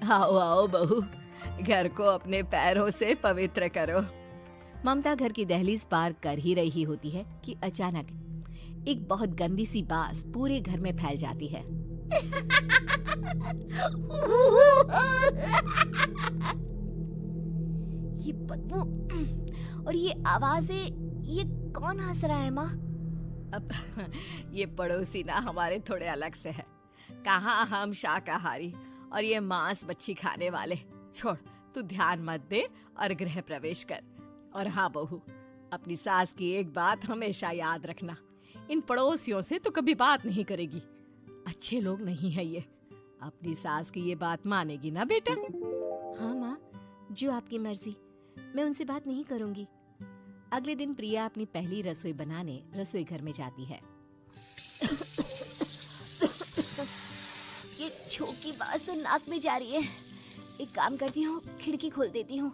आओ आओ बहू, घर को अपने पैरों से पवित्र करो। ममता घर की दहलीज पार कर ही रही होती है कि अचानक एक बहुत गंदी सी बास पूरे घर में फैल जाती है। ये बदबू और ये आवाजें, ये कौन हंस रहा है माँ? अब ये पड़ोसी ना हमारे थोड़े अलग से है। कहाँ हम शाकाहारी और ये मांस मच्छी खाने वाले। छोड़, तू ध्यान मत दे और गृह प्रवेश कर। और हाँ बहू, अपनी सास की एक बात हमेशा याद रखना, इन पड़ोसियों से तो कभी बात नहीं करेगी। अच्छे लोग नहीं है ये। अपनी सास की ये बात मानेगी ना बेटा? हाँ माँ, जो आपकी मर्जी, मैं उनसे बात नहीं करूंगी। अगले दिन प्रिया अपनी पहली रसोई बनाने रसोई घर में जाती है। ये छोकी बात तो नाक में जा रही है। एक काम करती हूँ, खिड़की खोल देती हूँ।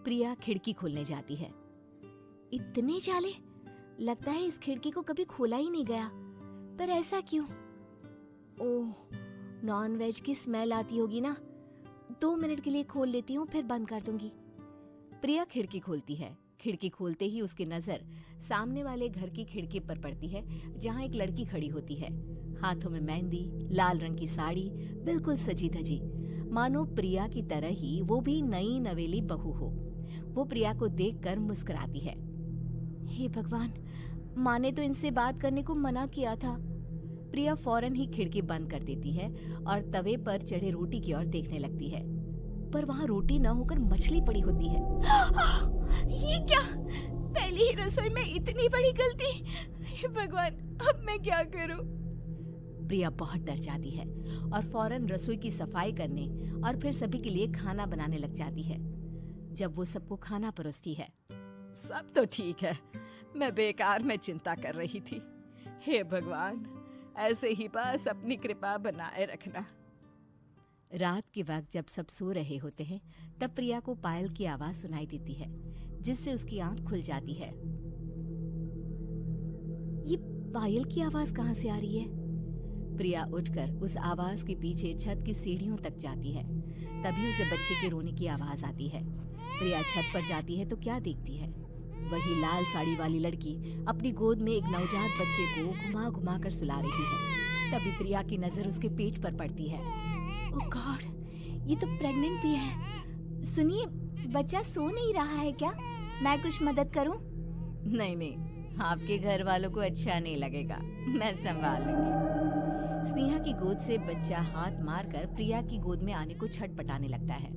प्रिया खिड़की खोलने जाती है। इतने जाले, लगता है इस खिड़की को कभी खोला ही नहीं गया। पर ऐसा क्यों? ओह, नॉन वेज की स्मेल आती होगी ना। 2 मिनट के लिए खोल लेती हूँ, फिर बंद कर दूंगी। प्रिया खिड़की खोलती है। खिड़की खोलते ही उसकी नजर सामने वाले घर की खिड़की पर पड़ती है, जहाँ एक लड़की खड़ी होती है। हाथों में मेहंदी, लाल रंग की साड़ी, बिल्कुल सजी धजी, मानो प्रिया की तरह ही वो भी नई नवेली बहू हो। वो प्रिया को देखकर मुस्कुराती है। हे भगवान, माँ ने तो इनसे बात करने को मना किया था। प्रिया फौरन ही खिड़की बंद कर देती है और तवे पर चढ़े रोटी की ओर देखने लगती है, पर वहाँ रोटी न होकर मछली पड़ी होती है। ये क्या? पहली ही रसोई में इतनी बड़ी गलती! हे भगवान, अब मैं क्या करूं? प्रिया बहुत डर जाती है और फौरन रसोई की सफाई करने और फिर सभी के लिए खाना बनाने लग जाती है। जब वो सबको खाना परोसती है, सब तो ठीक है, मैं बेकार में चिंता कर रही थी। हे भगवान, ऐसे ही बस अपनी कृपा बनाए रखना। रात के वक्त जब सब सो रहे होते हैं, तब प्रिया को पायल की आवाज सुनाई देती है, जिससे उसकी आंख खुल जाती है। ये पायल की आवाज कहाँ से आ रही है? प्रिया उठकर उस आवाज के पीछे छत की सीढ़ियों तक जाती है। तभी उसे बच्चे के रोने की आवाज आती है। प्रिया छत पर जाती है तो क्या देखती है? वही लाल साड़ी वाली लड़की अपनी गोद में एक नवजात बच्चे को घुमा घुमा कर सुला रही है। तभी प्रिया की नजर उसके पेट पर पड़ती है। ओह गॉड, ये तो प्रेग्नेंट भी है। सुनिए, बच्चा सो नहीं रहा है क्या? मैं कुछ मदद करूं? नहीं नहीं, आपके घर वालों को अच्छा नहीं लगेगा, मैं संभाल लूंगी। स्नेहा की गोद से बच्चा हाथ मारकर प्रिया की गोद में आने को छटपटाने लगता है।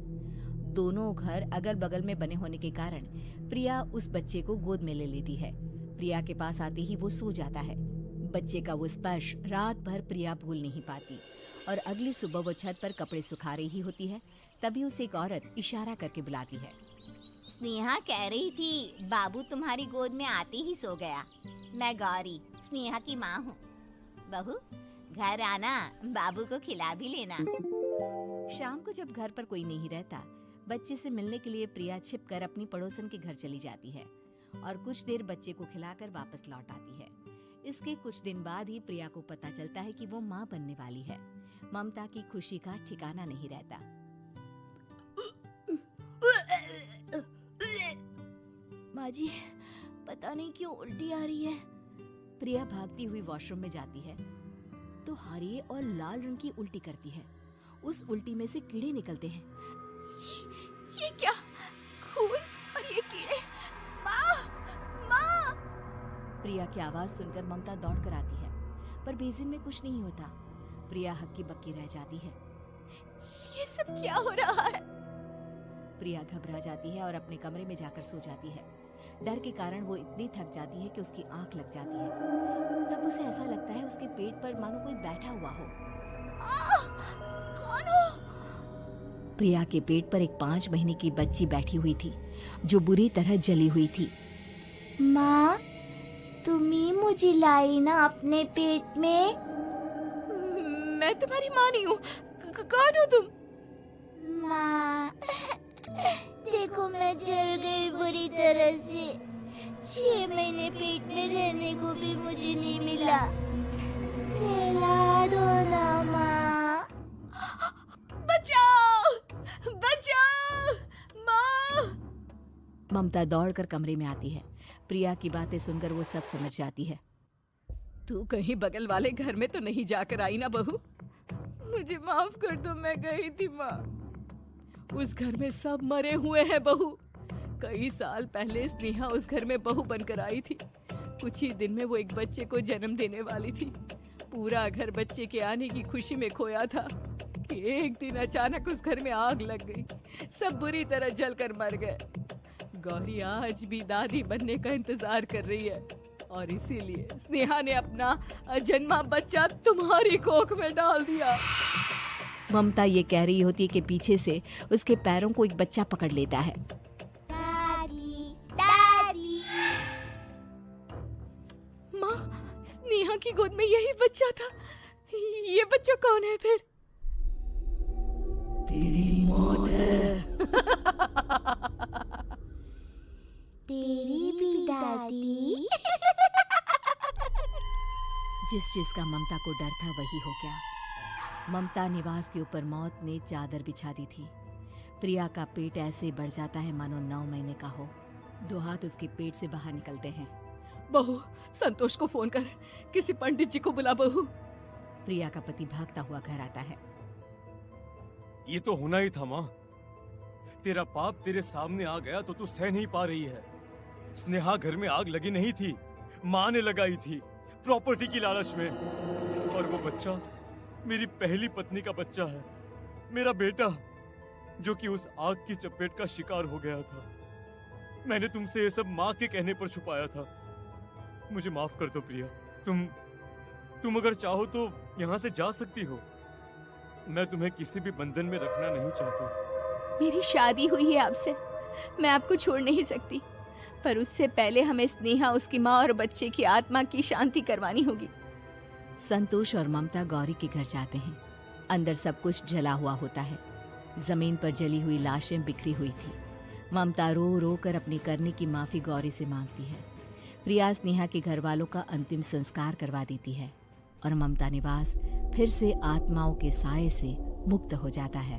दोनों घर अगल बगल में बने होने के कारण प्रिया उस बच्चे को गोद में ले लेती है। प्रिया के पास आते ही वो सो जाता है। बच्चे का वो स्पर्श रात भर प्रिया भूल नहीं पाती और अगली सुबह वो छत पर कपड़े सुखा रही होती है। तभी उसे एक औरत इशारा करके बुलाती है। स्नेहा कह रही थी बाबू तुम्हारी गोद में आते ही सो गया। मैं गौरी, स्नेहा की माँ हूँ। बहू, घर आना, बाबू को खिला भी लेना। शाम को जब घर पर कोई नहीं रहता, बच्चे से मिलने के लिए प्रिया छिपकर अपनी पड़ोसन के घर चली जाती है और कुछ देर बच्चे को खिलाकर वापस लौट आती है। इसके कुछ दिन बाद ही प्रिया को पता चलता है कि वो माँ बनने वाली है। ममता की खुशी का ठिकाना नहीं रहता। माँ जी, पता नहीं क्यों उल्टी आ रही है। प्रिया भागती हुई वॉशरूम में जाती है तो हरे और लाल रंग की उल्टी करती है। उस उल्टी में से कीड़े निकलते हैं। ये क्या? खून और ये कीड़े! माँ! माँ! प्रिया की आवाज सुनकर ममता दौड़ कर आती है, पर बेसिन में कुछ नहीं होता। प्रिया हक्की बक्की रह जाती है। ये सब क्या हो रहा है? प्रिया घबरा जाती है और अपने कमरे में जाकर सो जाती है। डर के कारण वो इतनी थक जाती है कि उसकी आंख लग जाती है। तब उसे ऐसा लगता है उसके पेट पर मानो कोई बैठा हुआ हो। कौन हो? प्रिया के पेट पर एक 5 महीने की बच्ची बैठी हुई थी, जो बुरी तरह जली हुई थी। माँ, तुम ही मुझे लाई ना अपने पेट में? मैं तुम्हारी माँ नहीं हूँ। कौन हो तुम? माँ, देखो मैं जल गई बुरी तरह से। 6 महीने पेट में रहने को भी मुझे नहीं मिला। सहला दो ना माँ। बचाओ! ममता दौड़कर कमरे में आती है। प्रिया की बातें सुनकर वो सब समझ जाती है। तू कहीं बगल वाले घर में तो नहीं जाकर आई ना बहू? मुझे माफ कर दो, मैं गई थी माँ। उस घर में सब मरे हुए हैं बहू। कई साल पहले स्नेहा उस घर में बहू बनकर आई थी। कुछ ही दिन में वो एक बच्चे को जन्म देने वाली थी। पूरा घर बच्चे के आने की खुशी में खोया था कि एक दिन अचानक उस घर में आग लग गई। सब बुरी तरह जलकर मर गए। गौरी आज भी दादी बनने का इंतजार कर रही है और इसीलिए स्नेहा ने अपना अजन्मा बच्चा तुम्हारी कोख में डाल दिया। ममता ये कह रही होती है कि पीछे से उसके पैरों को एक बच्चा पकड़ लेता है। दादी, दादी। माँ, स्नेहा की गोद में यही बच्चा था। ये बच्चा कौन है फिर? तेरी मौत है। तेरी भी दादी। जिस चीज का ममता को डर था वही हो गया। ममता निवास के ऊपर मौत ने चादर बिछा दी थी। प्रिया का पेट ऐसे बढ़ जाता है मानो 9 महीने का हो। 2 हाथ उसके पेट से बाहर निकलते हैं। बहू, संतोष को फोन कर, किसी पंडित जी को बुला बहू। प्रिया का पति भागता हुआ घर आता है। ये तो होना ही था माँ। तेरा पाप तेरे सामने आ गया तो तू सह नहीं पा रही है। स्नेहा घर में आग लगी नहीं थी, माँ ने लगाई थी, प्रॉपर्टी की लालच में। और वो बच्चा मेरी पहली पत्नी का बच्चा है, मेरा बेटा, जो कि उस आग की चपेट का शिकार हो गया था। मैंने तुमसे ये सब माँ के कहने पर छुपाया था। मुझे माफ कर दो प्रिया। तुम अगर चाहो तो यहाँ से जा सकती हो। मैं तुम्हें किसी भी बंधन में रखना नहीं चाहता। मेरी शादी हुई है आपसे, मैं आपको छोड़ नहीं सकती, पर उससे पहले हमें स्नेहा, उसकी माँ और बच्चे की आत्मा की शांति करवानी होगी। संतोष और ममता गौरी के घर जाते हैं। अंदर सब कुछ जला हुआ होता है। जमीन पर जली हुई लाशें बिखरी हुई थी। ममता रो रो कर अपने करने की माफी गौरी से मांगती है। प्रिया स्नेहा के घर वालों का अंतिम संस्कार करवा देती है और ममता निवास फिर से आत्माओं के साए से मुक्त हो जाता है।